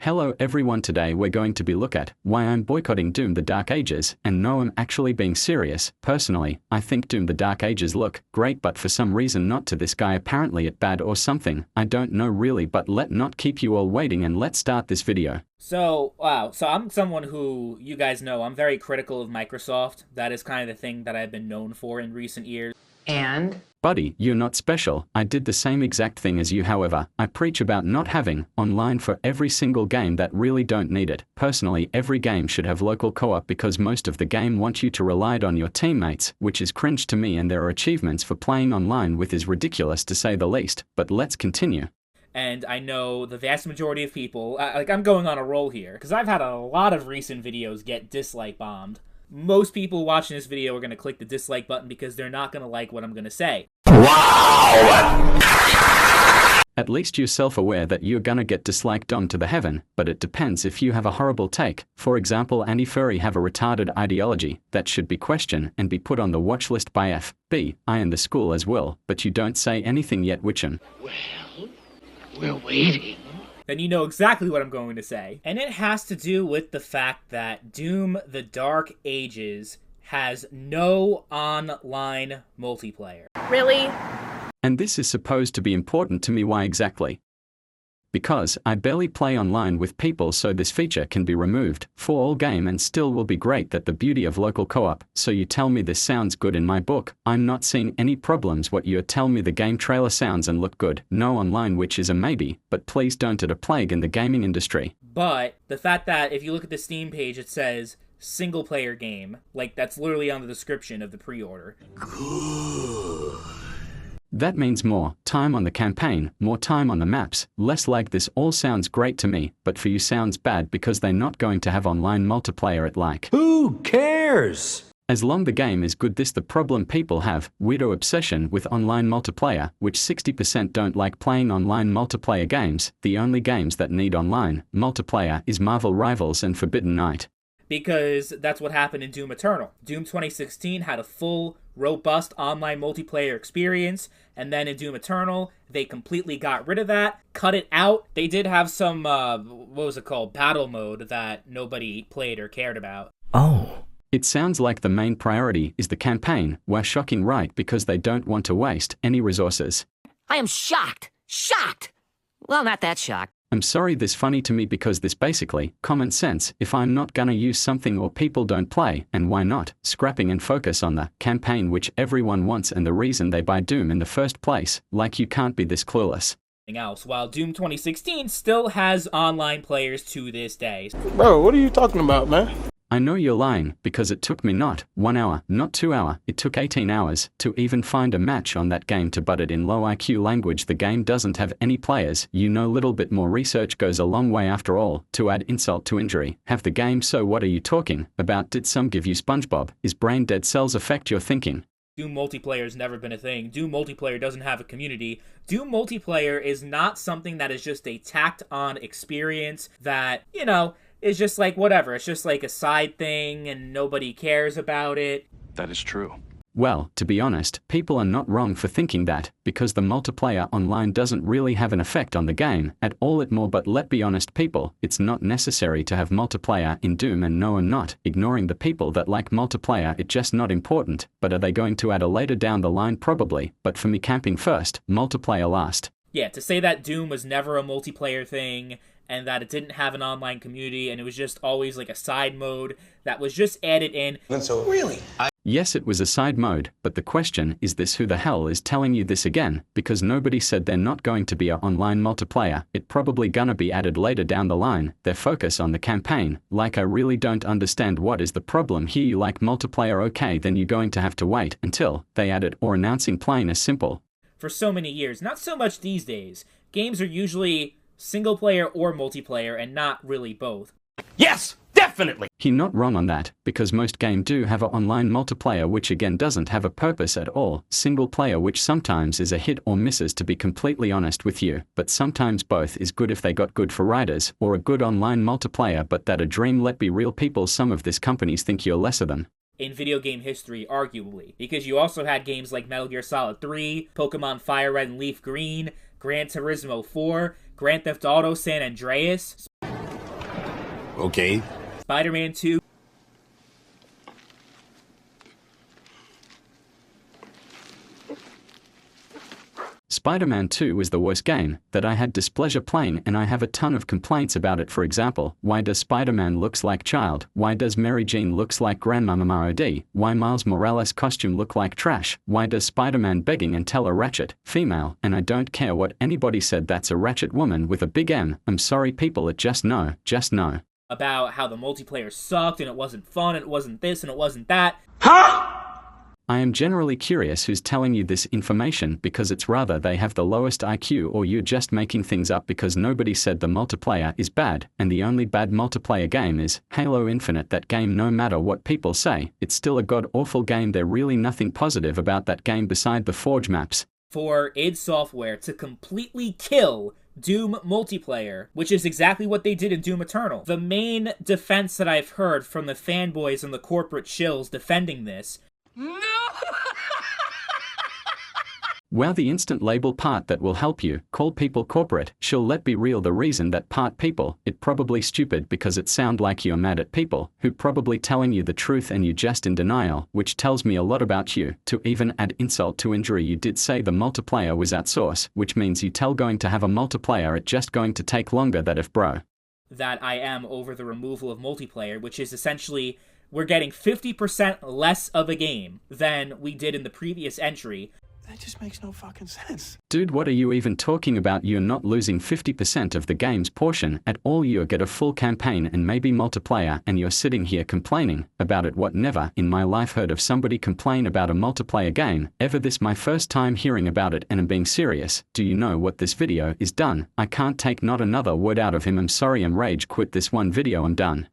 Hello everyone, today we're going to be look at why I'm boycotting Doom the Dark Ages, and no, I'm actually being serious. Personally, I think Doom the Dark Ages look great, but for some reason not to this guy, apparently it bad or something. I don't know really, but let not keep you all waiting and let's start this video. So I'm someone who, you guys know, I'm very critical of Microsoft. That is kind of the thing that I've been known for in recent years. And? Buddy, you're not special. I did the same exact thing as you. However, I preach about not having online for every single game that really don't need it. Personally, every game should have local co-op because most of the game want you to rely on your teammates, which is cringe to me, and there are achievements for playing online with is ridiculous to say the least. But let's continue. And I know the vast majority of people, I'm going on a roll here, because I've had a lot of recent videos get dislike bombed. Most people watching this video are going to click the dislike button because they're not going to like what I'm going to say. Wow! At least you're self-aware that you're gonna get disliked on to the heaven, but it depends if you have a horrible take. For example, anti-furry have a retarded ideology that should be questioned and be put on the watch list by FBI and the school as well, but you don't say anything yet, Witchin. Well, we're waiting. Then you know exactly what I'm going to say. And it has to do with the fact that Doom the Dark Ages has no online multiplayer. Really? And this is supposed to be important to me. Why exactly? Because I barely play online with people, so this feature can be removed for all game and still will be great. That the beauty of local co-op. So you tell me this sounds good in my book. I'm not seeing any problems. What you tell me the game trailer sounds and look good. No online, which is a maybe, but please don't add a plague in the gaming industry. But the fact that if you look at the Steam page, it says single player game, like that's literally on the description of the pre-order. Good. That means more time on the campaign, more time on the maps, less lag. This all sounds great to me, but for you sounds bad because they're not going to have online multiplayer. It like, who cares? As long the game is good. This the problem people have, weirdo obsession with online multiplayer, which 60% don't like playing online multiplayer games. The only games that need online multiplayer is Marvel Rivals and Forbidden Night. Because that's what happened in Doom Eternal. Doom 2016 had a full, robust online multiplayer experience, and then in Doom Eternal, they completely got rid of that, cut it out. They did have some, battle mode that nobody played or cared about. Oh. It sounds like the main priority is the campaign. We're shocking, right? Because they don't want to waste any resources. I am shocked. Shocked! Well, not that shocked. I'm sorry, this funny to me because this basically common sense. If I'm not gonna use something or people don't play, and why not scrapping and focus on the campaign which everyone wants and the reason they buy Doom in the first place. Like, you can't be this clueless. Else, while Doom 2016 still has online players to this day. Bro, what are you talking about, man? I know you're lying, because it took me not 1 hour, not 2 hours, it took 18 hours to even find a match on that game to put it in low IQ language. The game doesn't have any players. You know, little bit more research goes a long way after all. To add insult to injury, have the game. So what are you talking about? Did some give you SpongeBob? Is brain dead cells affect your thinking? Doom multiplayer has never been a thing. Doom multiplayer doesn't have a community. Doom multiplayer is not something that is just a tacked on experience that, you know, it's just like whatever. It's just like a side thing and nobody cares about it. That is true. Well, to be honest, people are not wrong for thinking that, because the multiplayer online doesn't really have an effect on the game at all it more. But let's be honest people, it's not necessary to have multiplayer in Doom. And no, I'm not ignoring the people that like multiplayer, it's just not important. But are they going to add a later down the line? Probably, but for me, camping first, multiplayer last. Yeah, to say that Doom was never a multiplayer thing, and that it didn't have an online community, and it was just always like a side mode that was just added in. And so, really? Yes, it was a side mode, but the question is this: who the hell is telling you this again? Because nobody said they're not going to be an online multiplayer. It probably gonna be added later down the line. Their focus on the campaign. Like, I really don't understand what is the problem here. You like multiplayer, okay, then you're going to have to wait until they add it, or announcing plain as simple. For so many years, not so much these days. Games are usually single player or multiplayer and not really both. Yes, definitely. He's not wrong on that, because most games do have an online multiplayer, which again doesn't have a purpose at all. Single player, which sometimes is a hit or misses, to be completely honest with you, but sometimes both is good if they got good for writers, or a good online multiplayer. But that a dream. Let be real people, some of these companies think you're lesser than. In video game history, arguably, because you also had games like Metal Gear Solid 3, Pokemon Fire Red and Leaf Green, Gran Turismo 4, Grand Theft Auto San Andreas. Okay. Spider-Man 2. Spider-Man 2 was the worst game that I had displeasure playing, and I have a ton of complaints about it. For example, why does Spider-Man looks like child? Why does Mary Jane looks like Grandmama Marodi? Why Miles Morales costume look like trash? Why does Spider-Man begging and tell a Ratchet, female, and I don't care what anybody said, that's a Ratchet woman with a big M. I'm sorry people, it just no. About how the multiplayer sucked and it wasn't fun and it wasn't this and it wasn't that. I am generally curious who's telling you this information, because it's rather they have the lowest IQ or you're just making things up, because nobody said the multiplayer is bad, and the only bad multiplayer game is Halo Infinite. That game, no matter what people say, it's still a god-awful game. There's really nothing positive about that game beside the Forge maps. For id Software to completely kill Doom multiplayer, which is exactly what they did in Doom Eternal. The main defense that I've heard from the fanboys and the corporate shills defending this, No! Well, the instant label part that will help you call people corporate, she'll let be real. The reason that part people, it probably stupid because it sound like you're mad at people who probably telling you the truth and you just in denial, which tells me a lot about you. To even add insult to injury, you did say the multiplayer was outsource, which means you tell going to have a multiplayer, it just going to take longer. That if bro. that I am over the removal of multiplayer, which is essentially we're getting 50% less of a game than we did in the previous entry. That just makes no fucking sense. Dude, what are you even talking about? You're not losing 50% of the game's portion at all. You get a full campaign and maybe multiplayer, and you're sitting here complaining about it. What? Never in my life heard of somebody complain about a multiplayer game ever. This my first time hearing about it, and I'm being serious. Do you know what this video is done? I can't take not another word out of him. I'm sorry, I'm rage quit this one video, I'm done.